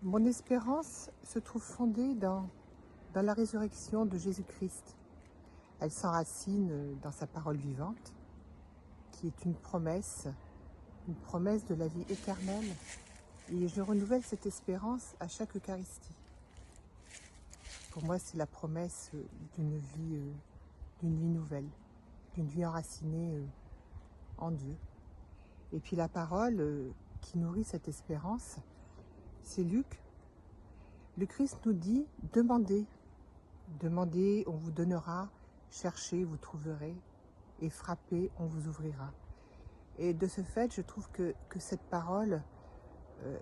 Mon espérance se trouve fondée dans la résurrection de Jésus-Christ. Elle s'enracine dans sa parole vivante, qui est une promesse de la vie éternelle. Et je renouvelle cette espérance à chaque Eucharistie. Pour moi, c'est la promesse d'une vie nouvelle, d'une vie enracinée en Dieu. Et puis la parole qui nourrit cette espérance, c'est Luc. Le Christ nous dit « Demandez, demandez, on vous donnera, cherchez, vous trouverez, et frappez, on vous ouvrira. » Et de ce fait, je trouve que cette parole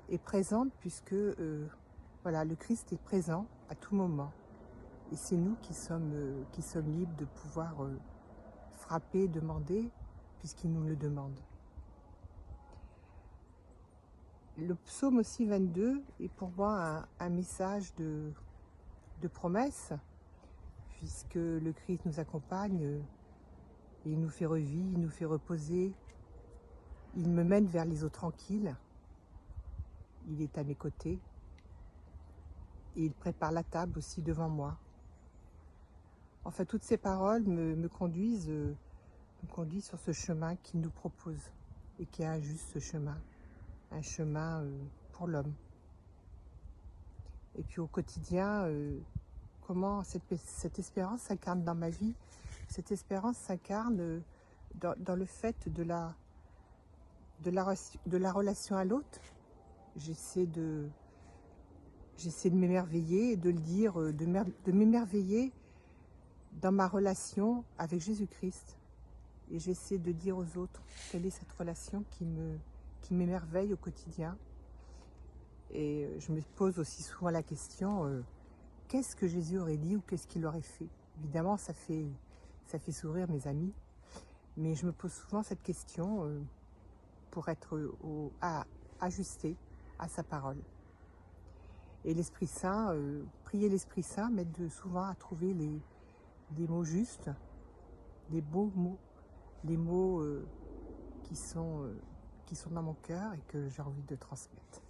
est présente puisque voilà, le Christ est présent à tout moment. Et c'est nous qui sommes libres de pouvoir frapper, demander, puisqu'il nous le demande. Le psaume aussi 22 est pour moi un message de promesse, puisque le Christ nous accompagne, et il nous fait revivre, il nous fait reposer, il me mène vers les eaux tranquilles, il est à mes côtés, et il prépare la table aussi devant moi. Enfin, toutes ces paroles me conduisent sur ce chemin qu'il nous propose, et qui est un juste chemin. Un chemin pour l'homme. Et puis au quotidien, comment cette espérance s'incarne dans ma vie. Cette espérance s'incarne dans le fait de la relation à l'autre. J'essaie de m'émerveiller et de le dire, de m'émerveiller dans ma relation avec Jésus-Christ. Et j'essaie de dire aux autres quelle est cette relation qui m'émerveille au quotidien. Et je me pose aussi souvent la question, qu'est-ce que Jésus aurait dit ou qu'est-ce qu'il aurait fait? Évidemment, ça fait sourire mes amis, mais je me pose souvent cette question pour être ajusté à sa parole. Et l'Esprit Saint, prier l'Esprit Saint m'aide souvent à trouver les mots justes, les beaux mots, les mots qui sont dans mon cœur et que j'ai envie de transmettre.